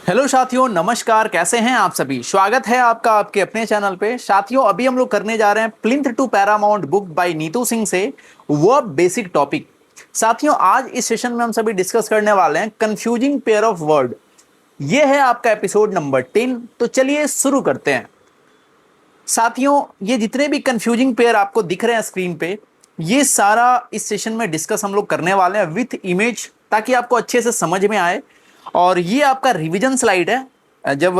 Hello साथियों, नमस्कार। कैसे हैं आप सभी? स्वागत है आपका आपके अपने चैनल पे। साथियों, अभी हम लोग करने जा रहे हैं plinth to paramount book by Neetu Singh से वर्ब बेसिक टॉपिक। साथियों, आज इस सेशन में हम सभी डिस्कस करने वाले हैं कंफ्यूजिंग पेयर ऑफ वर्ड। ये है आपका एपिसोड नंबर 10। तो चलिए शुरू करते हैं। साथियों, ये जितने भी कंफ्यूजिंग पेयर आपको दिख रहे हैं स्क्रीन पे, ये सारा इस सेशन में डिस्कस हम लोग करने वाले हैं विथ इमेज, ताकि आपको अच्छे से समझ में आए। और ये आपका रिवीजन स्लाइड है। जब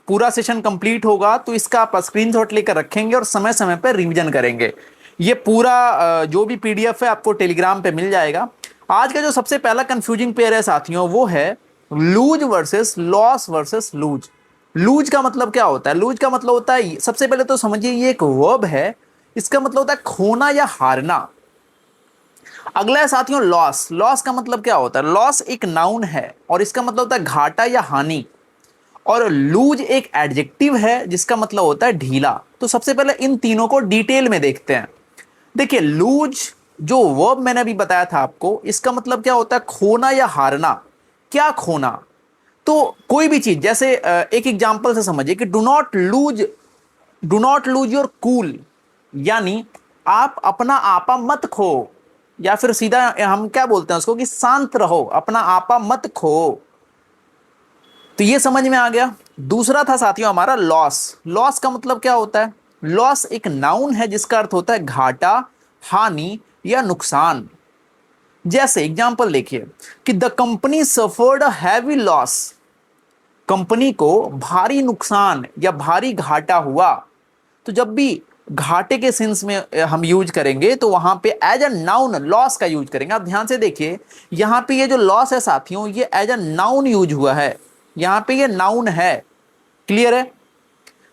पूरा सेशन कंप्लीट होगा तो इसका आप स्क्रीनशॉट लेकर रखेंगे और समय समय पर रिवीजन करेंगे। ये पूरा जो भी पीडीएफ है आपको टेलीग्राम पे मिल जाएगा। आज का जो सबसे पहला कंफ्यूजिंग पेयर है साथियों, वो है lose versus loss versus loose. Lose का मतलब क्या होता है? लूज का मतलब होता है, सबसे पहले तो समझिए, ये एक वर्ब है। इसका मतलब होता है खोना या हारना। अगला है साथियों लॉस। लॉस का मतलब क्या होता है? लॉस एक नाउन है और इसका मतलब होता है घाटा या हानि। और लूज एक एडजेक्टिव है जिसका मतलब होता है ढीला। तो सबसे पहले इन तीनों को डिटेल में देखते हैं। देखिए, लूज जो वर्ब मैंने अभी बताया था आपको, इसका मतलब क्या होता है? खोना या हारना। क्या खोना? तो कोई भी चीज, जैसे एक एग्जांपल से समझिए कि do not lose your cool, यानी आप अपना आपा मत खो। या फिर सीधा हम क्या बोलते हैं उसको, कि शांत रहो, अपना आपा मत खो। तो ये समझ में आ गया। दूसरा था साथियों हमारा लॉस। लॉस का मतलब क्या होता है? लॉस एक नाउन है जिसका अर्थ होता है घाटा, हानि या नुकसान। जैसे एग्जांपल देखिए कि the company suffered a heavy loss. Company को भारी नुकसान या भारी घाटा हुआ। तो जब भी घाटे के सेंस में हम यूज करेंगे तो वहां पे एज अ नाउन लॉस का यूज करेंगे। आप ध्यान से देखिए, यहां पे ये जो लॉस है साथियों, ये एज अ नाउन यूज हुआ है। यहां पे ये नाउन है। क्लियर है?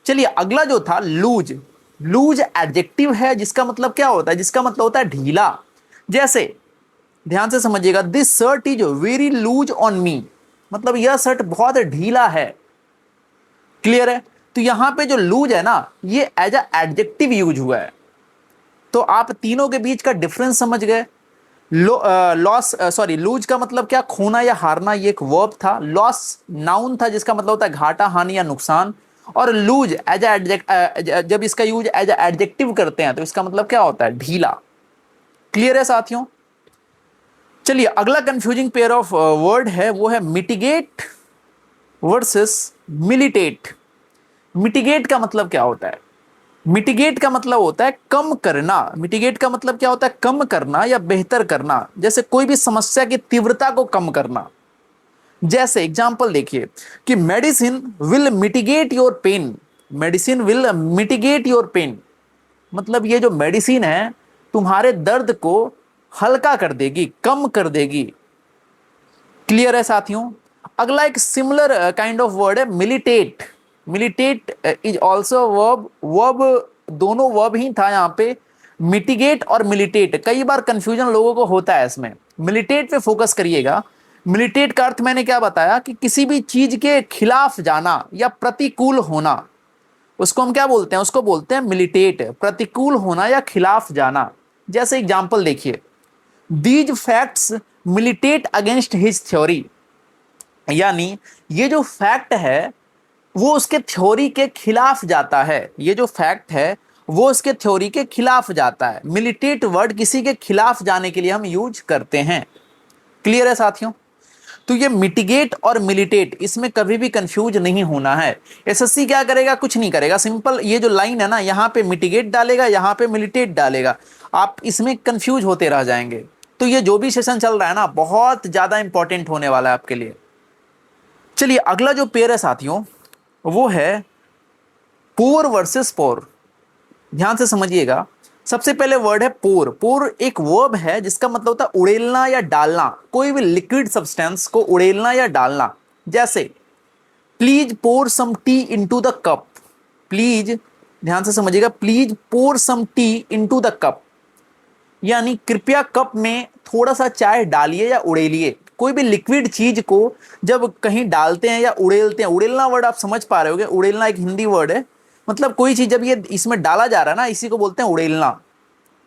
चलिए, अगला जो था लूज। लूज एडजेक्टिव है जिसका मतलब क्या होता है? जिसका मतलब होता है ढीला। जैसे ध्यान से समझिएगा, this shirt is very lose on me. मतलब यह शर्ट बहुत ढीला है। क्लियर है? तो यहां पे जो लूज है ना, ये एज अ एडजेक्टिव यूज हुआ है। तो आप तीनों के बीच का डिफरेंस समझ गए। लूज का मतलब क्या? खोना या हारना। ये एक वर्ब था। लॉस नाउन था जिसका मतलब होता है घाटा, हानि या नुकसान। और लूज एज जब इसका यूज एज एडजेक्टिव करते हैं तो इसका मतलब क्या होता है? ढीला। क्लियर है साथियों? चलिए, अगला कंफ्यूजिंग पेयर ऑफ वर्ड है, वो है मिटिगेट वर्सेस मिलिटेट। मिटिगेट का मतलब क्या होता है? मिटिगेट का मतलब होता है कम करना। मिटिगेट का मतलब क्या होता है? कम करना या बेहतर करना। जैसे कोई भी समस्या की तीव्रता को कम करना। जैसे एग्जांपल देखिए कि medicine will mitigate your pain. Medicine will mitigate your pain. मतलब ये जो मेडिसिन है तुम्हारे दर्द को हल्का कर देगी, कम कर देगी। क्लियर है साथियों? अगला एक सिमिलर काइंड ऑफ वर्ड है मिलिटेट। मिलिटेट इज ऑल्सो वर्ब। वर्ब दोनों वर्ब ही था यहाँ पे। मिटिगेट और मिलिटेट, कई बार कंफ्यूजन लोगों को होता है इसमें। मिलिटेट पे फोकस करिएगा। मिलिटेट का अर्थ मैंने क्या बताया कि किसी भी चीज के खिलाफ जाना या प्रतिकूल होना, उसको हम क्या बोलते हैं? उसको बोलते हैं मिलिटेट, प्रतिकूल होना या खिलाफ जाना। जैसे एग्जांपल देखिए, these facts militate against his theory. यानी ये जो फैक्ट है वो उसके थ्योरी के खिलाफ जाता है। ये जो फैक्ट है वो उसके थ्योरी के खिलाफ जाता है। मिलिटेट वर्ड किसी के खिलाफ जाने के लिए हम यूज करते हैं। क्लियर है साथियों? तो ये मिटिगेट और मिलिटेट, इसमें कभी भी कंफ्यूज नहीं होना है। एसएससी क्या करेगा? कुछ नहीं करेगा। सिंपल ये जो लाइन है ना, यहां पे मिटिगेट डालेगा, यहां पे मिलिटेट डालेगा। आप इसमें कंफ्यूज होते रह जाएंगे। तो ये जो भी सेशन चल रहा है ना, बहुत ज्यादा इंपॉर्टेंट होने वाला है आपके लिए। चलिए, अगला जो पेयर है साथियों, वो है पोर वर्सेस पोर। ध्यान से समझिएगा। सबसे पहले वर्ड है पोर। पोर एक वर्ब है जिसका मतलब होता है उड़ेलना या डालना। कोई भी लिक्विड सब्सटेंस को उड़ेलना या डालना। जैसे please pour some tea into the cup. Please, ध्यान से समझिएगा, please pour some tea into the cup, यानी कृपया कप में थोड़ा सा चाय डालिए या उड़ेलिए। कोई भी लिक्विड चीज को जब कहीं डालते हैं या उड़ेलते हैं, उड़ेलना वर्ड आप समझ पा रहे होगे, उड़ेलना एक हिंदी वर्ड है। मतलब कोई चीज जब ये इसमें डाला जा रहा है ना, इसी को बोलते हैं उड़ेलना।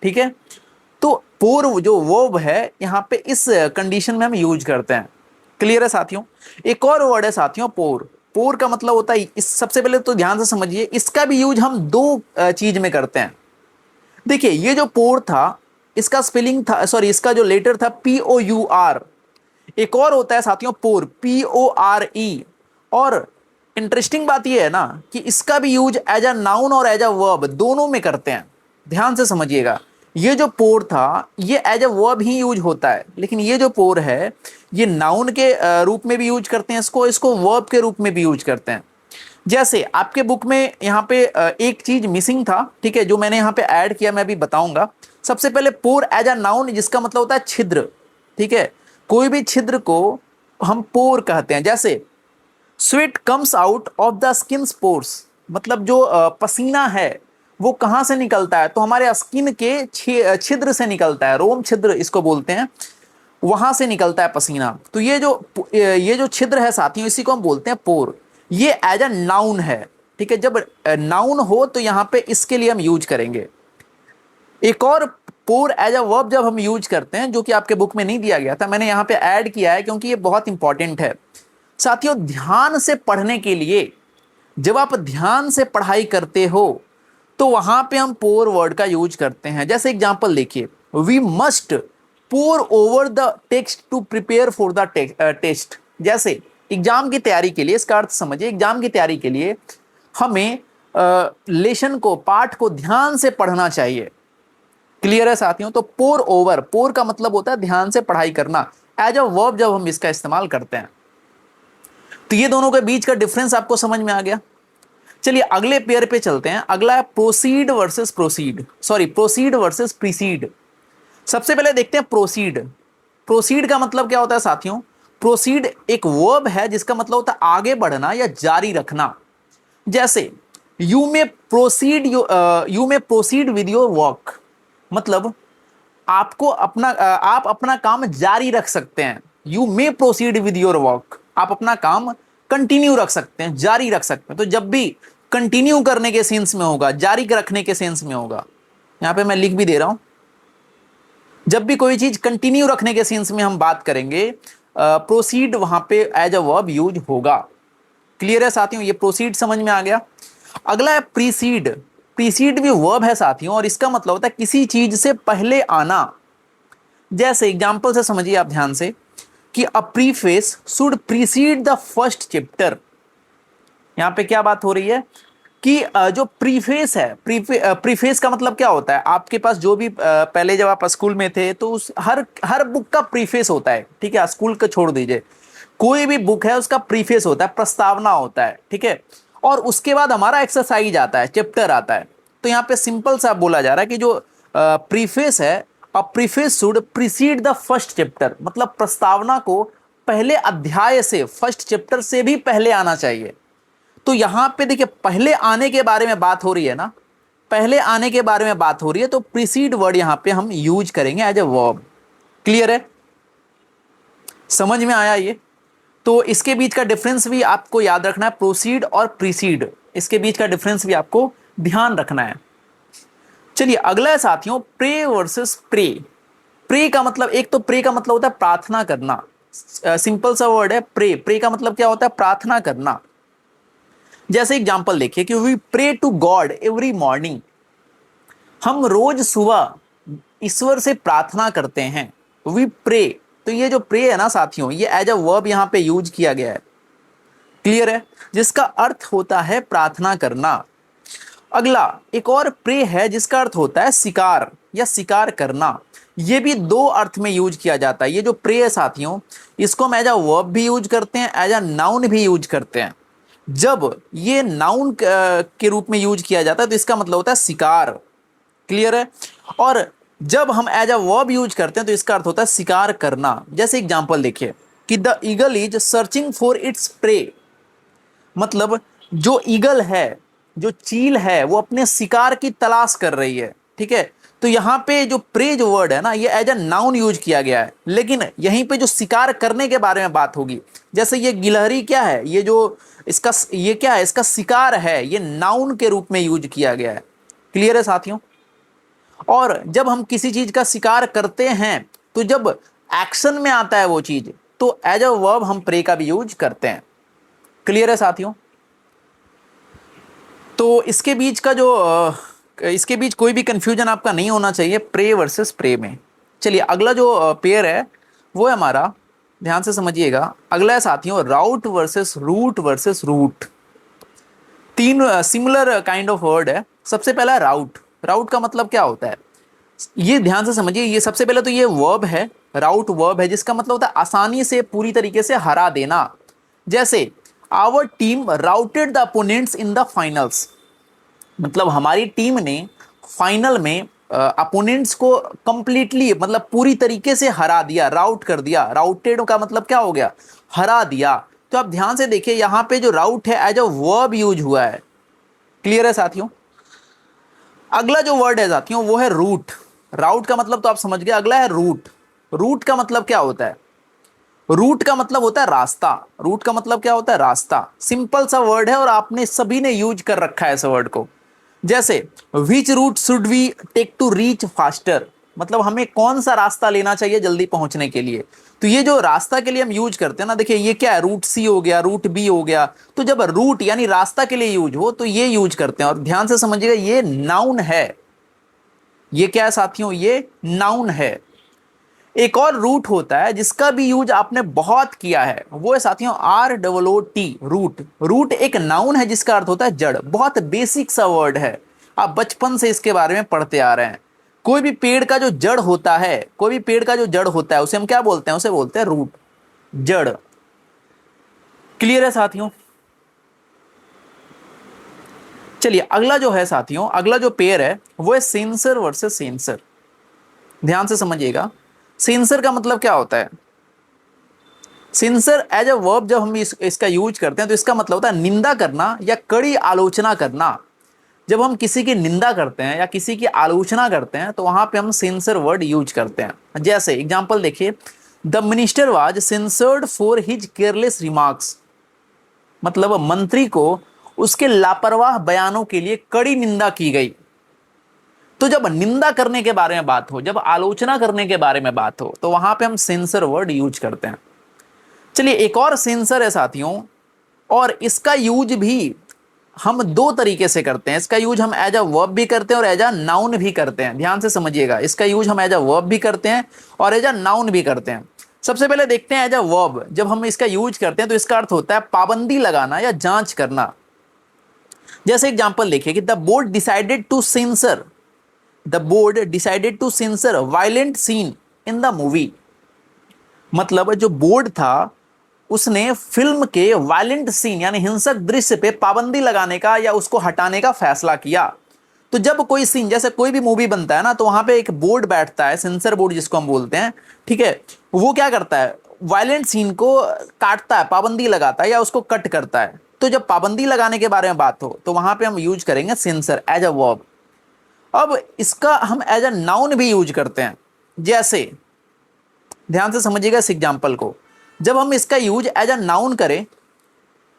ठीक है? तो पोर जो वर्ब है यहां पे इस कंडीशन में हम यूज करते हैं। क्लियर है साथियों। एक और वर्ड है साथियों पोर। पोर का मतलब होता है, इस सबसे पहले तो ध्यान से समझिए, इसका भी यूज हम दो चीज में करते हैं। देखिए ये जो पोर था, इसका स्पेलिंग था, सॉरी इसका जो लेटर था POUR। एक और होता है साथियों पोर, PORE। और इंटरेस्टिंग बात यह है ना कि इसका भी यूज एज अ नाउन और एज अ वर्ब दोनों में करते हैं। ध्यान से समझिएगा, ये जो पोर था ये एज अ वर्ब ही यूज होता है, लेकिन ये जो पोर है ये नाउन के रूप में भी यूज करते हैं, इसको इसको वर्ब के रूप में भी यूज करते हैं। जैसे आपके बुक में यहाँ पे एक चीज मिसिंग था, ठीक है, जो मैंने यहाँ पे ऐड किया, मैं अभी बताऊंगा। सबसे पहले पोर एज अ नाउन, जिसका मतलब होता है छिद्र, ठीक है, कोई भी छिद्र को हम पोर कहते हैं। जैसे sweat comes out of the skin pores, मतलब जो पसीना है वो कहाँ से निकलता है, तो हमारे स्किन के छिद्र से निकलता है, रोम छिद्र इसको बोलते हैं, वहां से निकलता है पसीना। तो ये जो छिद्र है साथियों, इसी को हम बोलते हैं पोर। ये एज अ नाउन है, ठीक है, जब नाउन हो तो यहां पे इसके लिए हम यूज करेंगे। एक और पोर एज अ वर्ब जब हम यूज करते हैं, जो कि आपके बुक में नहीं दिया गया था, मैंने यहां पे ऐड किया है क्योंकि ये बहुत इंपॉर्टेंट है साथियों। ध्यान से पढ़ने के लिए, जब आप ध्यान से पढ़ाई करते हो तो वहां पे हम पोर वर्ड का यूज करते हैं। जैसे एग्जांपल देखिए, we must pour over the text to prepare for the test. जैसे एग्जाम की तैयारी के लिए, इसका अर्थ समझिए, एग्जाम की तैयारी के लिए हमें लेसन को, पाठ को ध्यान से पढ़ना चाहिए। क्लियर है साथियों। तो पोर ओवर, पोर का मतलब होता है ध्यान से पढ़ाई करना, एज अ वर्ब जब हम इसका इस्तेमाल करते हैं। तो ये दोनों के बीच का डिफरेंस आपको समझ में आ गया। चलिए अगले पेयर पे चलते हैं। अगला है proceed versus proceed, sorry proceed versus preceded. सबसे पहले देखते हैं प्रोसीड। प्रोसीड का मतलब क्या होता है साथियों? प्रोसीड एक वर्ब है जिसका मतलब होता है आगे बढ़ना या जारी रखना। जैसे you may proceed with your work, मतलब आपको अपना आप अपना काम जारी रख सकते हैं। You may proceed with your work, आप अपना काम कंटिन्यू रख सकते हैं, जारी रख सकते हैं। तो जब भी कंटिन्यू करने के सेंस में होगा, जारी रखने के सेंस में होगा, यहां पे मैं लिख भी दे रहा हूं, जब भी कोई चीज कंटिन्यू रखने के सेंस में हम बात करेंगे, प्रोसीड वहां पे एज अ वर्ब यूज होगा। क्लियर है साथियों, ये प्रोसीड समझ में आ गया। अगला है प्रीसीड। प्रीसीड भी वर्ब है साथियों, और इसका मतलब होता है किसी चीज से पहले आना। जैसे एग्जांपल से समझिए आप ध्यान से, कि a preface should precede the first chapter. यहां पे क्या बात हो रही है कि जो प्रीफेस है, प्रीफेस का मतलब क्या होता है? आपके पास जो भी पहले जब आप स्कूल में थे तो उस हर बुक का प्रीफेस होता है, ठीक है, स्कूल का छोड़ दीजिए, कोई भी बुक है उसका प्रीफेस होता है, प्रस्तावना होता है, ठीक है। और उसके बाद हमारा एक्सरसाइज आता है, चैप्टर आता है। तो यहाँ पे सिंपल सा बोला जा रहा है कि जो प्रीफेस है, a preface should precede the first chapter, मतलब प्रस्तावना को पहले अध्याय से, फर्स्ट चैप्टर से भी पहले आना चाहिए। तो यहां पे देखिए पहले आने के बारे में बात हो रही है ना, पहले आने के बारे में बात हो रही है, तो प्रीसीड वर्ड यहां पे हम यूज करेंगे एज ए वर्ब। क्लियर है, समझ में आया ये? तो इसके बीच का डिफरेंस भी आपको याद रखना है, प्रोसीड और प्रीसीड, इसके बीच का डिफरेंस भी आपको ध्यान रखना है। चलिए अगला है साथियों प्रे वर्सेस प्रे। प्रे का मतलब, एक तो प्रे का मतलब होता है प्रार्थना करना, सिंपल सा वर्ड है प्रे। प्रे का मतलब क्या होता है? प्रार्थना करना। जैसे एग्जांपल देखिए कि we pray to God every morning, हम रोज सुबह ईश्वर से प्रार्थना करते हैं। वी प्रे, तो ये जो प्रे है ना साथियों, ये एज अ वर्ब यहां पे यूज किया गया है। क्लियर है, जिसका अर्थ होता है प्रार्थना करना। अगला एक और प्रे है जिसका अर्थ होता है शिकार या शिकार करना। ये भी दो अर्थ में यूज किया जाता है। ये जो प्रे है साथियों, इसको हम एज अ वर्ब भी यूज करते हैं, एज अ नाउन भी यूज करते हैं। जब ये नाउन के रूप में यूज किया जाता है तो इसका मतलब होता है शिकार। क्लियर है, और जब हम एज अ वर्ब यूज करते हैं तो इसका अर्थ होता है शिकार करना। जैसे एग्जांपल देखिए कि the eagle is searching for its prey, मतलब जो ईगल है, जो चील है, वो अपने शिकार की तलाश कर रही है, ठीक है। तो यहां पे जो प्रे जो वर्ड है ना, ये एज अ नाउन यूज किया गया है, लेकिन यहीं पे जो शिकार करने के बारे में बात होगी, जैसे ये गिलहरी क्या है, ये जो इसका ये क्या है, इसका शिकार है, ये नाउन के रूप में यूज किया गया है। क्लियर है साथियों। और जब हम किसी चीज का शिकार करते हैं तो जब एक्शन में आता है वो चीज, तो एज अ वर्ब हम प्रे का भी यूज करते हैं। क्लियर है साथियों? तो इसके बीच का जो इसके बीच कोई भी कंफ्यूजन आपका नहीं होना चाहिए प्रे वर्सेस प्रे में। चलिए अगला जो पेयर है वो है हमारा, ध्यान से समझिएगा, अगला है साथियों राउट वर्सेस रूट वर्सेस रूट। तीन सिमिलर काइंड ऑफ वर्ड है। सबसे पहला राउट। राउट का मतलब क्या होता है, ये ध्यान से समझिए। ये सबसे पहले तो ये वर्ब है, राउट वर्ब है, जिसका मतलब होता है आसानी से, पूरी तरीके से हरा देना। जैसे our team routed the opponents in the finals, मतलब हमारी टीम ने फाइनल में अपोनेंट्स को कंप्लीटली, मतलब पूरी तरीके से हरा दिया, राउट कर दिया। राउटेड का मतलब क्या हो गया, हरा दिया। तो आप ध्यान से देखिए यहां पे जो राउट है एज अ वर्ब यूज हुआ है। क्लियर है साथियों? अगला जो वर्ड है साथियों वो है रूट। राउट का मतलब तो आप समझ गए, अगला है रूट। रूट का मतलब क्या होता है, रूट का मतलब होता है रास्ता। रूट का मतलब क्या होता है, रास्ता। सिंपल सा वर्ड है और आपने सभी ने यूज कर रखा है इस वर्ड को। जैसे which route should we take to reach faster, मतलब हमें कौन सा रास्ता लेना चाहिए जल्दी पहुंचने के लिए। तो ये जो रास्ता के लिए हम यूज करते हैं ना, देखिए ये क्या है, रूट सी हो गया, रूट बी हो गया। तो जब रूट यानी रास्ता के लिए यूज हो तो ये यूज करते हैं। और ध्यान से समझिएगा ये नाउन है। ये क्या है साथियों, ये नाउन है। एक और रूट होता है जिसका भी यूज आपने बहुत किया है, वो है साथियों ROOT, रूट। रूट एक नाउन है जिसका अर्थ होता है जड़। बहुत बेसिक सा वर्ड है, आप बचपन से इसके बारे में पढ़ते आ रहे हैं। कोई भी पेड़ का जो जड़ होता है, कोई भी पेड़ का जो जड़ होता है उसे हम क्या बोलते हैं, उसे बोलते हैं रूट, जड़। क्लियर है साथियों? चलिए अगला जो है साथियों, अगला जो पेयर है वो है सेंसर वर्सेस सेंसर। ध्यान से समझिएगा, सेंसर का मतलब क्या होता है। सिंसर एज अ वर्ब जब हम इसका यूज करते हैं तो इसका मतलब होता है निंदा करना या कड़ी आलोचना करना। जब हम किसी की निंदा करते हैं या किसी की आलोचना करते हैं तो वहां पे हम सेंसर वर्ड यूज करते हैं। जैसे एग्जांपल देखिए, the minister was censured for his careless remarks, मतलब मंत्री को उसके लापरवाह बयानों के लिए कड़ी निंदा की गई। तो जब निंदा करने के बारे में बात हो, जब आलोचना करने के बारे में बात हो, तो वहां पे हम सेंसर वर्ड यूज करते हैं। चलिए एक और सेंसर है साथियों, और इसका यूज भी हम दो तरीके से करते हैं। इसका यूज हम एज अ वर्ब भी करते हैं और एज अ नाउन भी करते हैं। ध्यान से समझिएगा, इसका यूज हम एज अ वर्ब भी करते हैं और एज अ नाउन भी करते हैं। सबसे पहले देखते हैं एज अ वर्ब, जब हम इसका यूज करते हैं तो इसका अर्थ होता है पाबंदी लगाना या जांच करना। जैसे एग्जांपल देखिए कि the board decided to sensor, the board decided to sensor violent seen in the movie, मतलब जो बोर्ड था उसने फिल्म के वायलेंट सीन यानी हिंसक दृश्य पे पाबंदी लगाने का या उसको हटाने का फैसला किया। तो जब कोई सीन, जैसे कोई भी मूवी बनता है ना, तो वहां पे एक बोर्ड बैठता है, सेंसर बोर्ड जिसको हम बोलते हैं, ठीक है। वो क्या करता है, वायलेंट सीन को काटता है, पाबंदी लगाता है या उसको कट करता है। तो जब पाबंदी लगाने के बारे में बात हो तो वहां पे हम यूज करेंगे सेंसर एज अ वर्ब। अब इसका हम एज अ नाउन भी यूज करते हैं। जैसे ध्यान से समझिएगा इस एग्जांपल को, जब हम इसका यूज एज अ नाउन करें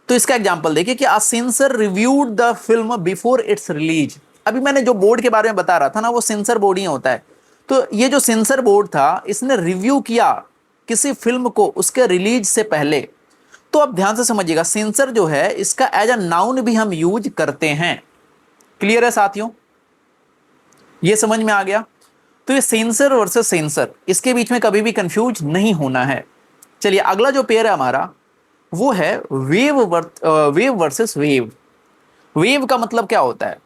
तो इसका एग्जांपल देखिए कि a censor reviewed the film before its release. अभी मैंने जो बोर्ड के बारे में बता रहा था ना, वो सेंसर बोर्ड ही होता है। तो ये जो सेंसर बोर्ड था इसने रिव्यू किया किसी फिल्म को उसके रिलीज से पहले। तो अब ध्यान से समझिएगा, सेंसर जो है इसका एज अ नाउन भी हम यूज करते हैं। क्लियर है साथियों? ये समझ में आ गया? तो ये सेंसर वर्सेस सेंसर, इसके बीच में कभी भी कंफ्यूज नहीं होना है। चलिए अगला जो पेयर है हमारा वो है वेव वर्सेस वेव। वेव का मतलब क्या होता है,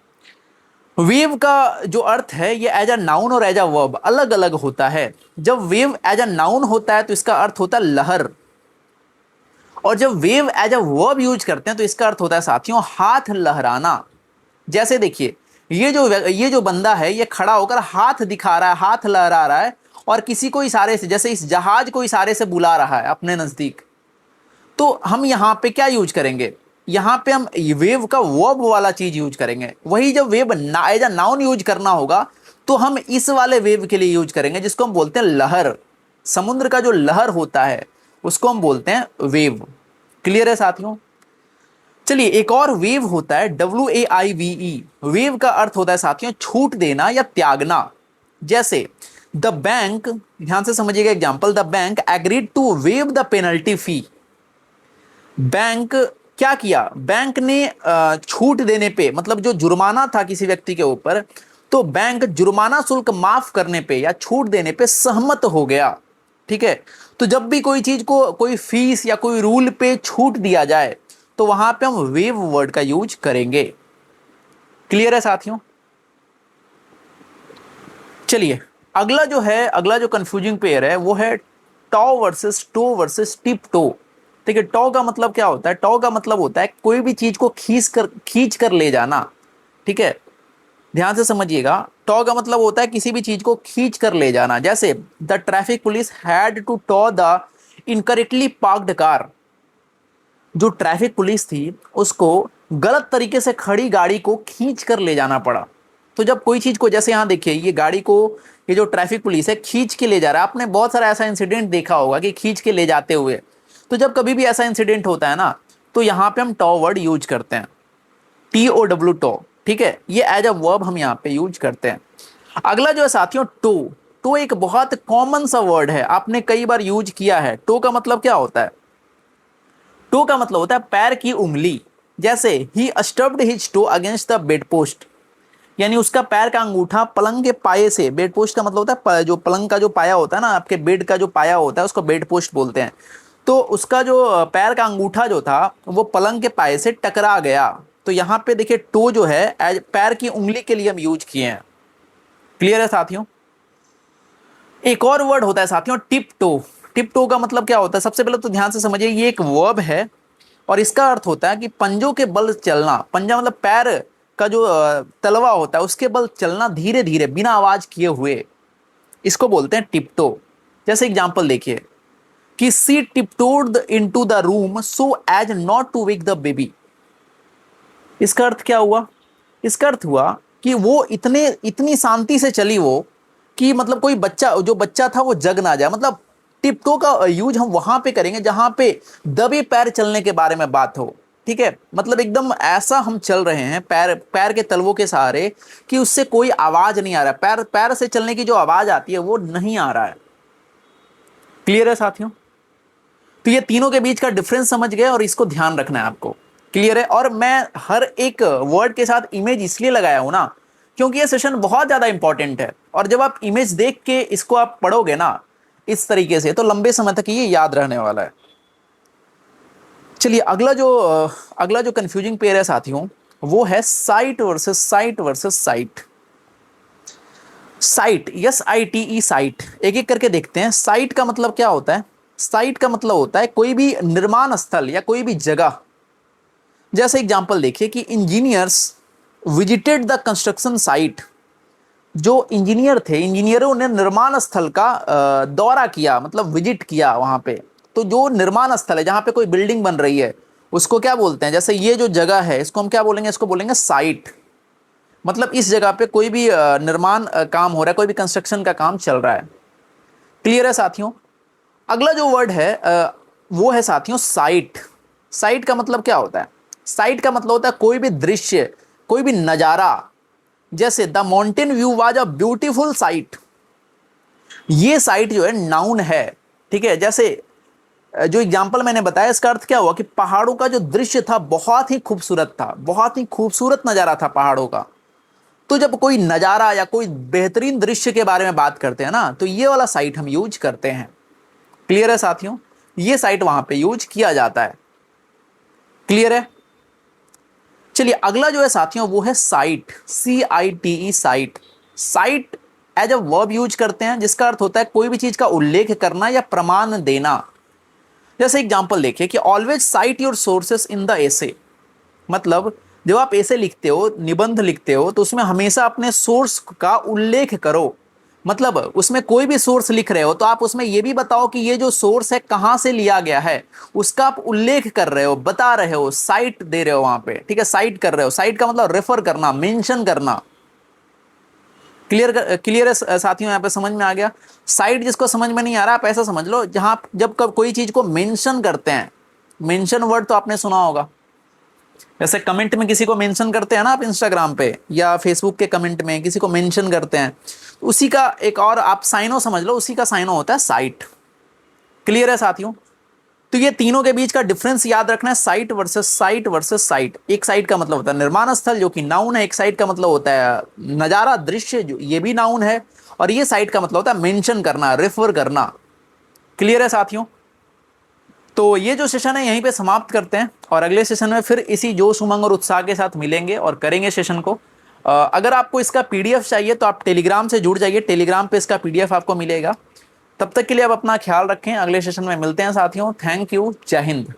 वेव का जो अर्थ है ये एज अ नाउन और एज अ वर्ब अलग अलग होता है। जब वेव एज अ नाउन होता है तो इसका अर्थ होता है लहर, और जब wave as a verb use करते हैं तो इसका अर्थ होता है साथियों हाथ लहराना। जैसे देखिए, ये जो बंदा है ये खड़ा होकर हाथ दिखा रहा है, हाथ लहरा रहा है, और किसी को इशारे से, जैसे इस जहाज को इशारे से बुला रहा है अपने नजदीक। तो हम यहां पे क्या यूज करेंगे, यहां पे हम वेव का वर्ब वाला चीज यूज करेंगे। वही जब wave as a noun use करना होगा तो हम इस वाले वेव के लिए यूज करेंगे जिसको हम बोलते हैं लहर। समुद्र का जो लहर होता है उसको हम बोलते हैं वेव। क्लियर है साथियों? चलिए एक और वेव होता है WAIVE। वेव का अर्थ होता है साथियों छूट देना या त्यागना। जैसे द बैंक, ध्यान से समझिएगा example, the bank agreed to waive the penalty fee. Bank क्या किया, बैंक ने छूट देने पे, मतलब जो जुर्माना था किसी व्यक्ति के ऊपर, तो बैंक जुर्माना शुल्क माफ करने पे या छूट देने पे सहमत हो गया। ठीक है, तो जब भी कोई चीज को, कोई फीस या कोई रूल पे छूट दिया जाए तो वहां पे हम वेव वर्ड का यूज करेंगे। क्लियर है साथियों? चलिए अगला जो है, अगला जो कंफ्यूजिंग पेयर है वो है taw versus toe versus tiptoe. ठीक है, टॉ का मतलब क्या होता है? टॉ का मतलब होता है कोई भी चीज को खींच कर ले जाना। ठीक है, ध्यान से समझिएगा, टॉ का मतलब होता है किसी भी चीज को खींच कर ले जाना। जैसे the traffic police had to tow the incorrectly parked car. जो ट्रैफिक पुलिस थी उसको गलत तरीके से खड़ी गाड़ी को खींच कर ले जाना पड़ा। तो जब कोई चीज को, जैसे यहां देखिए ये गाड़ी को, ये जो ट्रैफिक पुलिस है खींच के ले जा रहा है, आपने बहुत सारा ऐसा इंसिडेंट देखा होगा कि खींच के ले जाते हुए। तो जब कभी भी ऐसा इंसिडेंट होता है ना, तो यहां पे हम टॉ वर्ड यूज करते हैं, TOW टॉ। ठीक है, ये एज अ वर्ब हम यहाँ पे यूज करते हैं। अगला जो है साथियों टो। टो एक बहुत कॉमन सा वर्ड है, आपने कई बार यूज किया है। टो का मतलब क्या होता है? टो का मतलब होता है पैर की उंगली। जैसे ही stubbed his toe against the bedpost, यानी उसका पैर का अंगूठा पलंग के पाए से, बेड पोस्ट का मतलब होता है जो पलंग का जो पाया होता है ना, आपके बेड का जो पाया होता है उसको बेड पोस्ट बोलते हैं। तो उसका जो पैर का अंगूठा जो था वो पलंग के पाए से टकरा गया। तो यहाँ पे देखिए टो जो है एज पैर की उंगली के लिए हम यूज किए हैं। क्लियर है साथियों? एक और वर्ड होता है साथियों टिप टो। टिप टो का मतलब क्या होता है? सबसे पहले तो ध्यान से समझिए, ये एक वर्ब है और इसका अर्थ होता है कि पंजों के बल चलना। पंजा मतलब पैर का जो तलवा होता है उसके बल चलना, धीरे धीरे बिना आवाज किए हुए, इसको बोलते हैं टिपटो। जैसे एग्जांपल देखिए कि she tiptoed into the room so as not to wake the baby. इसका अर्थ क्या हुआ? इसका अर्थ हुआ कि वो इतनी शांति से चली वो, कि मतलब कोई बच्चा, जो बच्चा था वो जग ना जाए। मतलब टिपटो का यूज हम वहां पे करेंगे जहां पे दबे पैर चलने के बारे में बात हो। ठीक है, मतलब एकदम ऐसा हम चल रहे हैं पैर पैर के तलवों के सहारे कि उससे कोई आवाज नहीं आ रहा है, पैर पैर से चलने की जो आवाज आती है वो नहीं आ रहा है। क्लियर है साथियों? तो ये तीनों के बीच का डिफरेंस समझ गए और इसको ध्यान रखना है आपको। क्लियर है? और मैं हर एक वर्ड के साथ इमेज इसलिए लगाया हूं ना, क्योंकि ये सेशन बहुत ज्यादा इंपॉर्टेंट है और जब आप इमेज देख के इसको आप पढ़ोगे ना इस तरीके से, तो लंबे समय तक ये याद रहने वाला है। चलिए अगला जो कंफ्यूजिंग पेयर है साथियों वो है site versus site versus site. Site, SITE site, एक एक करके देखते हैं। साइट का मतलब क्या होता है? साइट का मतलब होता है कोई भी निर्माण स्थल या कोई भी जगह। जैसे एग्जांपल देखिए कि engineers visited the construction site. जो इंजीनियर थे, इंजीनियरों ने निर्माण स्थल का दौरा किया, मतलब विजिट किया वहां पे। तो जो निर्माण स्थल है जहां पे कोई बिल्डिंग बन रही है उसको क्या बोलते हैं? जैसे ये जो जगह है इसको हम क्या बोलेंगे? इसको बोलेंगे साइट। मतलब इस जगह पे कोई भी निर्माण काम हो रहा है, कोई भी कंस्ट्रक्शन का काम चल रहा है। क्लियर है साथियों? अगला जो वर्ड है वो है साथियों साइट। साइट का मतलब क्या होता है? साइट का मतलब होता है कोई भी दृश्य, कोई भी नजारा। जैसे the mountain view was a beautiful sight. ये साइट जो है नाउन है। ठीक है, जैसे जो एग्जांपल मैंने बताया इसका अर्थ क्या हुआ कि पहाड़ों का जो दृश्य था बहुत ही खूबसूरत था, बहुत ही खूबसूरत नजारा था पहाड़ों का। तो जब कोई नजारा या कोई बेहतरीन दृश्य के बारे में बात करते हैं ना, तो ये वाला साइट हम यूज करते हैं। क्लियर है साथियों? ये साइट वहां पे यूज किया जाता है। क्लियर है? चलिए अगला जो है साथियों वो है cite, CITE cite. Cite as a verb use करते हैं जिसका अर्थ होता है कोई भी चीज का उल्लेख करना या प्रमाण देना। जैसे एग्जांपल देखिए कि always cite your sources in the essay. मतलब जब आप ऐसे लिखते हो, निबंध लिखते हो, तो उसमें हमेशा अपने सोर्स का उल्लेख करो। मतलब उसमें कोई भी सोर्स लिख रहे हो तो आप उसमें यह भी बताओ कि ये जो सोर्स है कहां से लिया गया है, उसका आप उल्लेख कर रहे हो, बता रहे हो, साइट दे रहे हो वहां पे। ठीक है, साइट कर रहे हो। साइट का मतलब रेफर करना, मेंशन करना। क्लियर है साथियों? यहाँ पे समझ में आ गया? साइट जिसको समझ में नहीं आ रहा आप ऐसा समझ लो, जहां जब कब कोई चीज को मेंशन करते हैं, मेंशन वर्ड तो आपने सुना होगा। जैसे कमेंट में किसी को मेंशन करते हैं ना आप इंस्टाग्राम पे या फेसबुक के कमेंट में किसी को मेंशन करते हैं, तो उसी का एक और आप साइनो समझ लो, उसी का साइनो होता है साइट। क्लियर है साथियों? तो ये तीनों के बीच का डिफरेंस याद रखना है, site versus site versus site. एक साइट का मतलब होता है निर्माण स्थल जो कि नाउन है, एक साइट का मतलब होता है नजारा दृश्य जो ये भी नाउन है, और ये साइट का मतलब होता है मेंशन करना, रेफर करना। क्लियर है साथियों? तो ये जो सेशन है यहीं पे समाप्त करते हैं, और अगले सेशन में फिर इसी जोश उमंग और उत्साह के साथ मिलेंगे और करेंगे सेशन को। अगर आपको इसका पीडीएफ चाहिए तो आप टेलीग्राम से जुड़ जाइए, टेलीग्राम पे इसका पीडीएफ आपको मिलेगा। तब तक के लिए आप अपना ख्याल रखें, अगले सेशन में मिलते हैं साथियों। थैंक यू, जय हिंद।